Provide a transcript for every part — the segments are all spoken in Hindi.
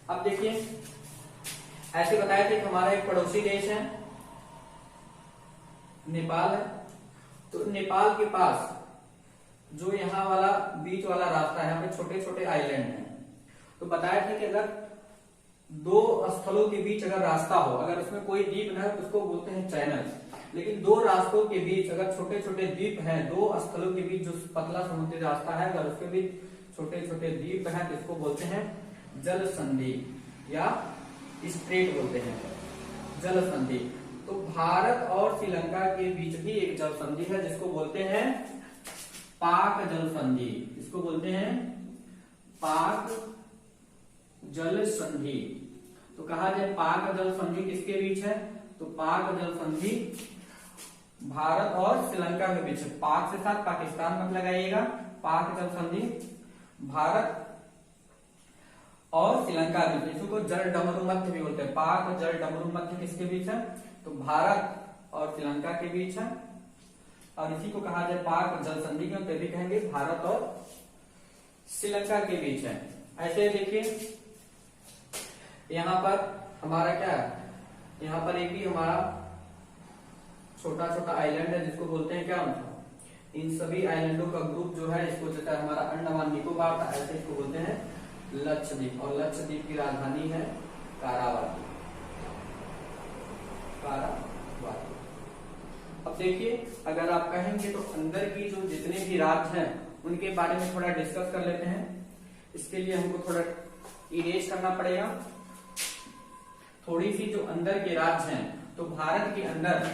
अब देखिए, ऐसे बताया था कि हमारा एक पड़ोसी देश है नेपाल है। तो नेपाल के पास जो यहाँ वाला बीच वाला रास्ता है, यहाँ पे छोटे छोटे आइलैंड हैं। तो बताया था कि अगर दो स्थलों के बीच अगर रास्ता हो, अगर उसमें कोई द्वीप न है तो उसको बोलते हैं चैनल। लेकिन दो रास्तों के बीच अगर छोटे छोटे द्वीप हैं, दो स्थलों के बीच जो पतला समुद्री रास्ता है, अगर उसके बीच छोटे छोटे द्वीप हैं तो इसको बोलते हैं जल संधि या स्ट्रेट बोलते हैं, जल संधि। तो भारत और श्रीलंका के बीच भी एक जल संधि है जिसको बोलते हैं पाक जल संधि। इसको बोलते हैं पाक जल संधि। तो कहा जाए पाक जल संधि किसके बीच है? तो पाक जल संधि भारत और श्रीलंका के बीच है। पाक से साथ पाकिस्तान मत लगाइएगा। पाक जल संधि भारत और श्रीलंका के बीच, इसको जल डमरू मध्य भी बोलते हैं। पाक जल डमरू मध्य किसके बीच है? तो भारत और श्रीलंका के बीच है। और इसी को कहा जाए पाक जल संधि, क्यों? तभी कहेंगे भारत और श्रीलंका के बीच है। ऐसे देखिए यहाँ पर हमारा क्या है, यहाँ पर एक भी हमारा छोटा छोटा आइलैंड है जिसको बोलते हैं क्या? इन सभी आइलैंडों का ग्रुप जो है, इसको जैसा हमारा अंडमान निकोबार था, ऐसे इसको बोलते हैं लक्षद्वीप। और लक्षद्वीप की राजधानी है कारावाती। कारावाती। अब देखिए, अगर आप कहेंगे तो अंदर की जो जितने भी राज्य हैं उनके बारे में थोड़ा डिस्कस कर लेते हैं। इसके लिए हमको थोड़ा इरेज करना पड़ेगा। थोड़ी सी जो अंदर के राज्य हैं, तो भारत के अंदर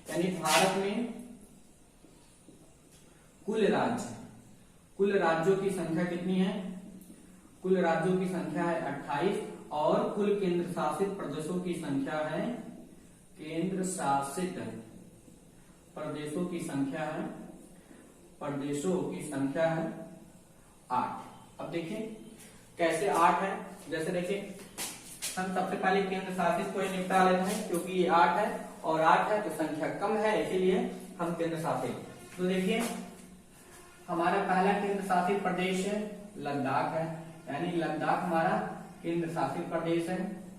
यानी भारत में कुल राज्यों की संख्या कितनी है? कुल राज्यों की संख्या है 28 और कुल केंद्र शासित प्रदेशों की संख्या है, केंद्र शासित प्रदेशों की संख्या है 8। अब देखिए कैसे 8 है। जैसे देखिए, हम सबसे पहले केंद्र शासित को ही निपटा लेते हैं क्योंकि ये 8 है और 8 है तो संख्या कम है, इसीलिए हम केंद्र शासित। तो देखिए हमारा पहला केंद्र शासित प्रदेश है लद्दाख है, यानी लद्दाख हमारा केंद्र शासित प्रदेश है।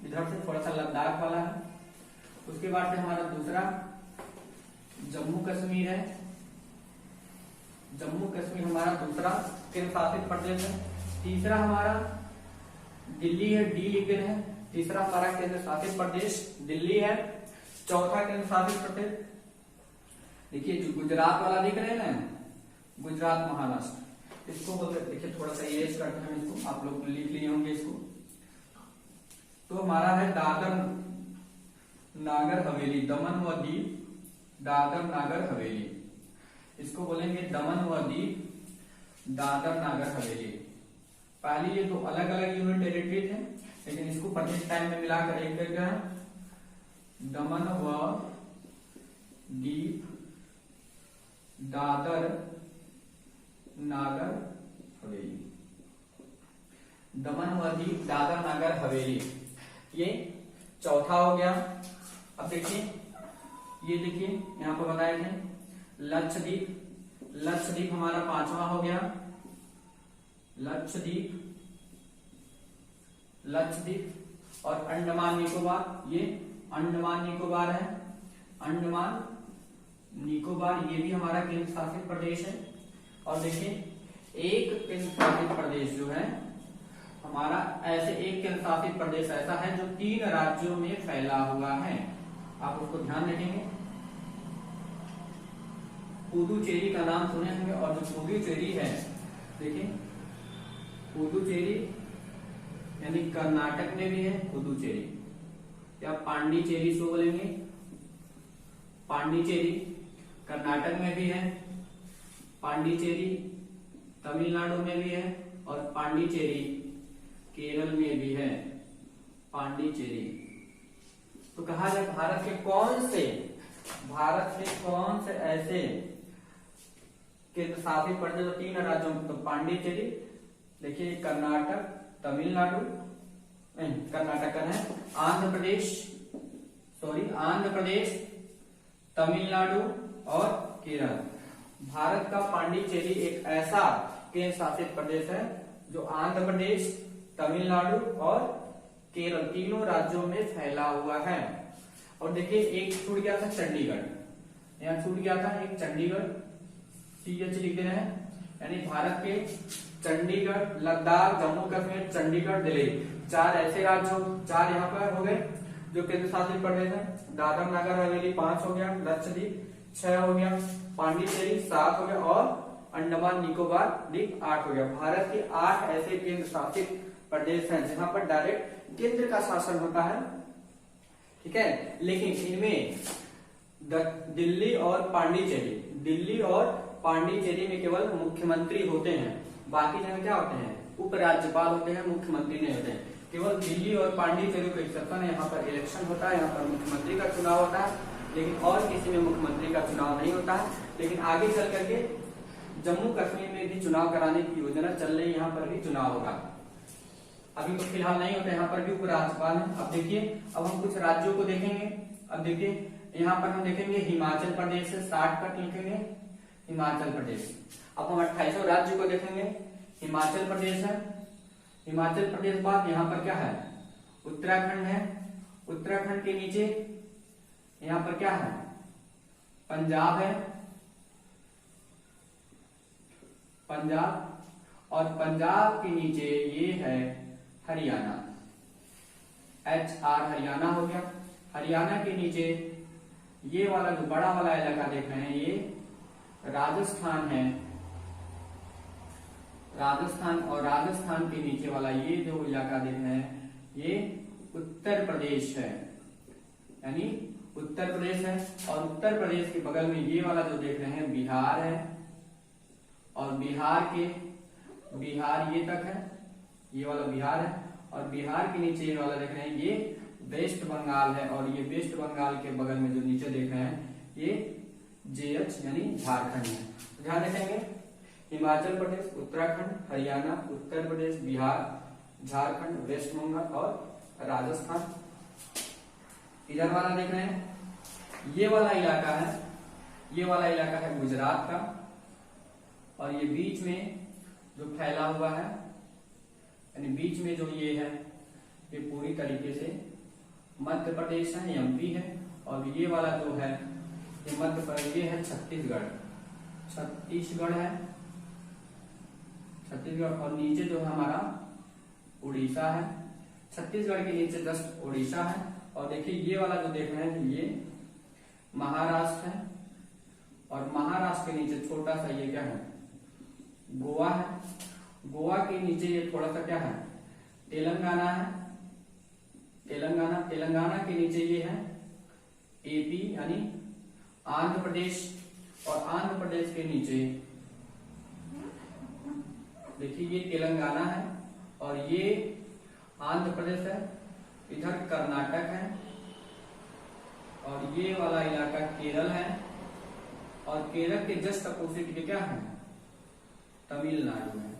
इधर से थोड़ा सा लद्दाख वाला है। उसके बाद से हमारा दूसरा जम्मू कश्मीर है। जम्मू कश्मीर हमारा दूसरा केंद्र शासित प्रदेश है। तीसरा हमारा दिल्ली है, डी लिखित है। तीसरा हमारा केंद्र शासित प्रदेश दिल्ली है। चौथा केंद्र शासित प्रदेश देखिए जो गुजरात वाला दिख रहे हैं ना, गुजरात महाराष्ट्र, इसको बोलते हैं। देखिए थोड़ा सा इरेज करते हैं इसको, आप लोग लिख लिए होंगे इसको। तो हमारा है दादर नागर हवेली, दमन व दीव, दादर नागर हवेली। इसको बोलेंगे दमन व दीव, दादर नागर हवेली। पहले ये तो अलग अलग यूनियन टेरिटरी थे, लेकिन इसको प्रेजेंट टाइम में मिलाकर एक करके दमन व दीव, दादर नागर हवेली। दमन व दीव, दादर नागर हवेली, ये चौथा हो गया। अब देखिए ये देखिए यहाँ पर बनाए थे लक्षद्वीप। लक्षद्वीप हमारा पांचवा हो गया। लक्षद्वीप और अंडमान निकोबार, ये अंडमान निकोबार है। अंडमान निकोबार ये भी हमारा केंद्र शासित प्रदेश है। और देखिए एक केंद्र शासित प्रदेश जो है हमारा, ऐसे एक केंद्र शासित प्रदेश ऐसा है जो 3 राज्यों में फैला हुआ है। आप उसको ध्यान रखेंगे। पुदुचेरी का नाम सुने होंगे। और जो पुदुचेरी है, देखिए पुदुचेरी यानी कर्नाटक में भी है पुदुचेरी, या पांडिचेरी सो बोलेंगे। पांडिचेरी कर्नाटक में भी है, पांडिचेरी तमिलनाडु में भी है और पांडिचेरी केरल में भी है। पांडिचेरी। तो कहा जाए भारत में कौन से ऐसे केंद्र शासित प्रदेश जो 3 राज्यों में, तो पांडिचेरी, देखिए कर्नाटक, तमिलनाडु, कर्नाटक का है, आंध्र प्रदेश, तमिलनाडु और केरल। भारत का पांडिचेरी एक ऐसा केंद्र शासित प्रदेश है जो आंध्र प्रदेश, तमिलनाडु और केरल, तीनों राज्यों में फैला हुआ है। और देखिए एक छूट गया था चंडीगढ़, यहाँ छूट गया था एक चंडीगढ़, CH लिख दे रहे हैं, यानी भारत के चंडीगढ़, लद्दाख, जम्मू कश्मीर, चंडीगढ़, दिल्ली, 4 ऐसे राज्य, 4 यहाँ पर हो गए जो केंद्र शासित प्रदेश है। दादरा नगर हवेली 5 हो गया, लक्षद्वीप 6 हो गया, पांडिचेरी 7 हो गया और अंडमान निकोबार द्वीप 8 हो गया। भारत के 8 ऐसे केंद्र शासित प्रदेश हैं जहां पर डायरेक्ट केंद्र का शासन होता है, ठीक है। लेकिन इनमें दिल्ली और पांडिचेरी में केवल मुख्यमंत्री होते हैं, बाकी जगह क्या होते हैं, उपराज्यपाल होते हैं, मुख्यमंत्री नहीं होते हैं। केवल दिल्ली और पांडिचेरी को एक्सेप्शन है, यहाँ पर इलेक्शन होता है, यहाँ पर मुख्यमंत्री का चुनाव होता है, लेकिन और किसी में मुख्यमंत्री का चुनाव नहीं होता है। लेकिन आगे चल करके जम्मू कश्मीर में भी चुनाव कराने की योजना चल रही है, यहाँ पर भी चुनाव होगा। अभी तो फिलहाल नहीं होता, यहाँ पर भी उपराज्यपाल है। अब देखिए, अब हम कुछ राज्यों को देखेंगे। अब देखिए यहाँ पर हम देखेंगे हिमाचल प्रदेश से 60 तक लिखेंगे, हिमाचल प्रदेश। अब हम 28 राज्य को देखेंगे, हिमाचल प्रदेश है, हिमाचल प्रदेश बाद यहाँ पर क्या है, उत्तराखंड है, उत्तराखंड के नीचे यहाँ पर क्या है, पंजाब है, पंजाब, और पंजाब के नीचे ये है हरियाणा, HR हरियाणा हो गया। हरियाणा के नीचे ये वाला जो बड़ा वाला इलाका देख रहे हैं ये राजस्थान है, राजस्थान, और राजस्थान के नीचे वाला ये जो इलाका देख रहे हैं ये उत्तर प्रदेश है, यानी उत्तर प्रदेश है। और उत्तर प्रदेश के बगल में ये वाला जो देख रहे हैं बिहार है, और बिहार ये तक है, ये वाला बिहार है, और बिहार के नीचे ये वाला देख रहे हैं ये वेस्ट बंगाल है, और ये वेस्ट बंगाल के बगल में जो नीचे देख रहे हैं ये JH यानी झारखंड है। ध्यान रखेंगे, हिमाचल प्रदेश, उत्तराखंड, हरियाणा, उत्तर प्रदेश, बिहार, झारखंड, वेस्ट बंगाल और राजस्थान। इधर वाला देख रहे हैं ये वाला इलाका है, ये वाला इलाका है गुजरात का, और ये बीच में जो फैला हुआ है, यानी बीच में जो ये है ये पूरी तरीके से मध्य प्रदेश है, MP है, और ये वाला जो है ये मध्य प्रदेश, ये है छत्तीसगढ़ है, छत्तीसगढ़, और नीचे जो हमारा उड़ीसा है, छत्तीसगढ़ के नीचे जस्ट उड़ीसा है। और देखिए ये वाला जो देख रहे हैं ये महाराष्ट्र है, और महाराष्ट्र के नीचे छोटा सा ये क्या है, गोवा है, गोवा के नीचे ये थोड़ा सा क्या है, तेलंगाना है, तेलंगाना के नीचे ये है AP यानी आंध्र प्रदेश, और आंध्र प्रदेश के नीचे देखिए ये तेलंगाना है, और ये आंध्र प्रदेश है, इधर कर्नाटक है, और ये वाला इलाका केरल है, और केरल के जस्ट अपोजिट के क्या है, तमिलनाडु है,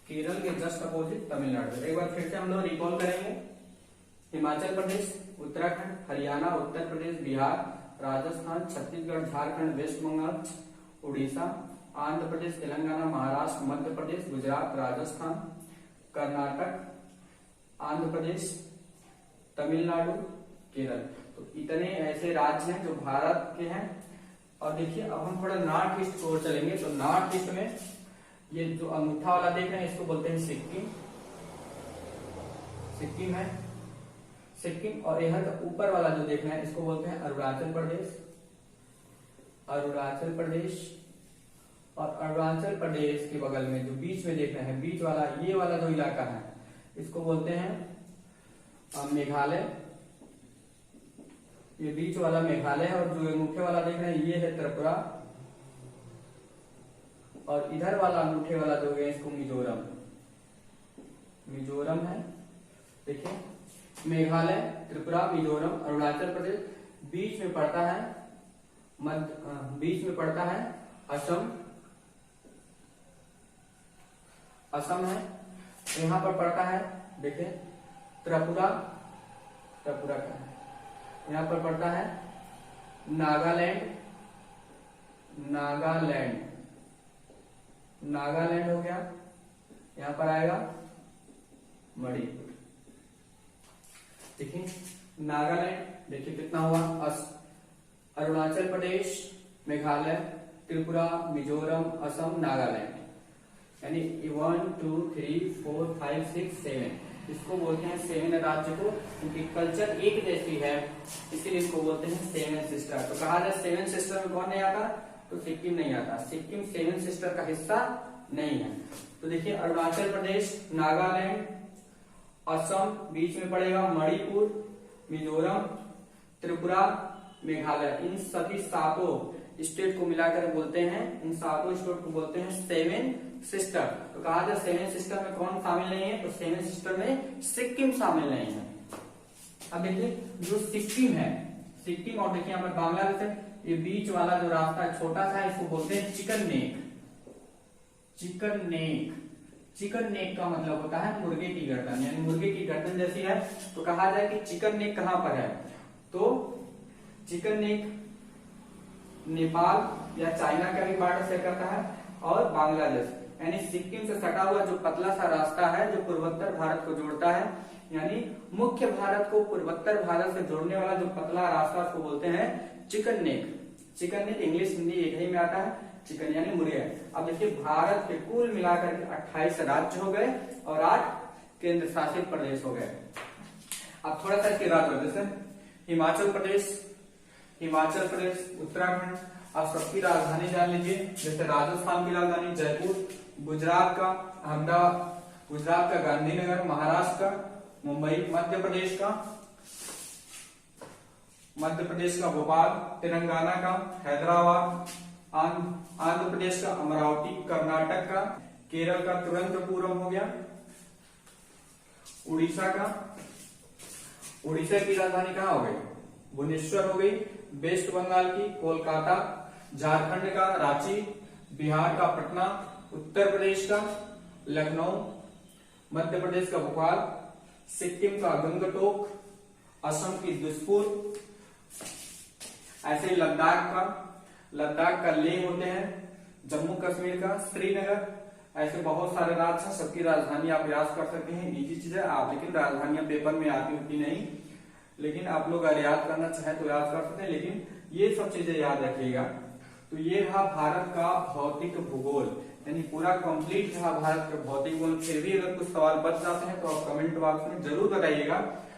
केरल के जस्ट अपोजिट तमिलनाडु। एक बार फिर से हम लोग रिकॉल करेंगे, हिमाचल प्रदेश, उत्तराखंड, हरियाणा, उत्तर प्रदेश, बिहार, राजस्थान, छत्तीसगढ़, झारखंड, वेस्ट बंगाल, उड़ीसा, आंध्र प्रदेश, तेलंगाना, महाराष्ट्र, मध्य प्रदेश, गुजरात, राजस्थान, कर्नाटक, आंध्र प्रदेश, तमिलनाडु, केरल। तो इतने ऐसे राज्य हैं जो भारत के हैं। और देखिए अब हम थोड़ा नॉर्थ ईस्ट की ओर चलेंगे, तो नॉर्थ ईस्ट में ये जो अंगूठा वाला देख रहे हैं इसको बोलते हैं सिक्किम, सिक्किम है, सिक्किम। और यहाँ का ऊपर वाला जो देख रहे हैं इसको बोलते हैं अरुणाचल प्रदेश, अरुणाचल प्रदेश। और अरुणाचल प्रदेश के बगल में जो बीच में देख रहे हैं, बीच वाला ये वाला जो इलाका है इसको बोलते हैं मेघालय, ये बीच वाला मेघालय है। और जो अंगूठे वाला देख रहे हैं ये है त्रिपुरा, और इधर वाला अंगूठे वाला जो है इसको मिजोरम, मिजोरम है। देखिए मेघालय, त्रिपुरा, मिजोरम, अरुणाचल प्रदेश, बीच में पड़ता है बीच में पड़ता है असम, असम है। यहाँ पर पड़ता है देखिए त्रिपुरा, त्रिपुरा का है। यहाँ पर पड़ता है नागालैंड, नागालैंड, नागालैंड हो गया। यहाँ पर आएगा मणिपुर, देखिए नागालैंड, देखिए कितना हुआ, अरुणाचल प्रदेश, मेघालय, त्रिपुरा, मिजोरम, असम, नागालैंड, यानी 1 2 3 4 5 6 7, इसको बोलते हैं 7 राज्य को, क्योंकि कल्चर एक जैसी है इसीलिए इसको बोलते हैं 7 सिस्टर। तो कहा जाए 7 सिस्टर में कौन नहीं आता, तो सिक्किम नहीं आता, सिक्किम 7 सिस्टर का हिस्सा नहीं है। तो देखिए अरुणाचल प्रदेश, नागालैंड, असम बीच में पड़ेगा, मणिपुर, मिजोरम, त्रिपुरा, मेघालय, इन सभी 7 स्टेट को मिलाकर बोलते हैं, इन 7 स्टेट को बोलते हैं 7 सिस्टर। तो कहा जाए 7 सिस्टर में कौन शामिल नहीं है, तो 7 सिस्टर में सिक्किम शामिल नहीं है। अब देखिए जो सिक्किम है, सिक्किम और देखिए यहाँ पर बांग्लादेश है, ये बीच वाला जो रास्ता छोटा सा है इसको बोलते हैं chicken neck. Chicken neck, chicken neck का मतलब होता है मुर्गे की गर्दन, यानी मुर्गे की गर्दन जैसी है। तो कहा जाए कि चिकन नेक कहां पर है, तो चिकन नेक नेपाल या चाइना का भी बॉर्डर शेयर करता है और बांग्लादेश, यानी सिक्किम से सटा हुआ जो पतला सा रास्ता है जो पूर्वोत्तर भारत को जोड़ता है, यानी मुख्य भारत को पूर्वोत्तर भारत से जोड़ने वाला जो पतला रास्ता उसको बोलते हैं chicken neck. Chicken neck English Hindi एक ही में आता है, चिकन यानी मुर्गे। अब देखिए भारत के कुल मिलाकर के 28 राज्य हो गए और 8 केंद्र शासित प्रदेश हो गए। अब थोड़ा सा इसके राज्य, जैसे हिमाचल प्रदेश, हिमाचल प्रदेश, उत्तराखंड। आप सबकी राजधानी जान लीजिए, जैसे राजस्थान की राजधानी जयपुर, गुजरात का अहमदाबाद, गुजरात का गांधीनगर, महाराष्ट्र का मुंबई, मध्य प्रदेश का भोपाल, तेलंगाना का हैदराबाद, आंध्र प्रदेश का अमरावती, कर्नाटक का, केरल का तिरुवनंतपुरम हो गया, उड़ीसा की राजधानी कहाँ हो गई, भुवनेश्वर हो गई, वेस्ट बंगाल की कोलकाता, झारखंड का रांची, बिहार का पटना, उत्तर प्रदेश का लखनऊ, मध्य प्रदेश का भोपाल, सिक्किम का गंगटोक, असम की दिसपुर, ऐसे ही लद्दाख का लेह होते हैं, जम्मू कश्मीर का श्रीनगर, ऐसे बहुत सारे राज्य हैं। सबकी राजधानी आप याद कर सकते हैं, इजी चीज है आप, लेकिन राजधानियां पेपर में आती होती नहीं, लेकिन आप लोग अगर याद करना चाहें तो याद कर सकते हैं, लेकिन ये सब चीजें याद रखिएगा। तो ये रहा भारत का भौतिक भूगोल, यानी पूरा कंप्लीट रहा भारत का भौतिक भूगोल। फिर भी अगर कुछ सवाल बच जाते हैं तो आप कमेंट बॉक्स में जरूर बताइएगा,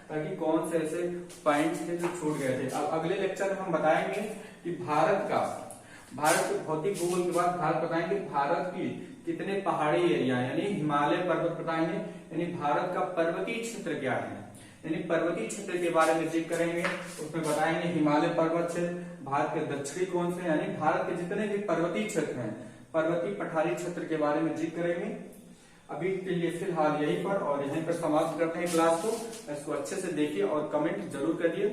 ताकि कौन से ऐसे पॉइंट थे जो छूट गए थे। अब अगले लेक्चर में हम बताएंगे कि भारत के भौतिक भूगोल के बाद भारत बताएंगे भारत की कितने पहाड़ी एरिया, यानी हिमालय पर्वत बताएंगे, यानी भारत का पर्वतीय क्षेत्र क्या है, यानी पर्वतीय क्षेत्र के बारे में जिक्र करेंगे। उसमें बताएंगे हिमालय पर्वत क्षेत्र, भारत के दक्षिणी कौन से, यानी भारत के जितने भी पर्वतीय क्षेत्र हैं, पर्वतीय पठारी क्षेत्र के बारे में जिक्र करेंगे। अभी के लिए फिलहाल यहीं पर और यहीं पर समाप्त करते हैं क्लास को। इसको अच्छे से देखिए और कमेंट जरूर करिए।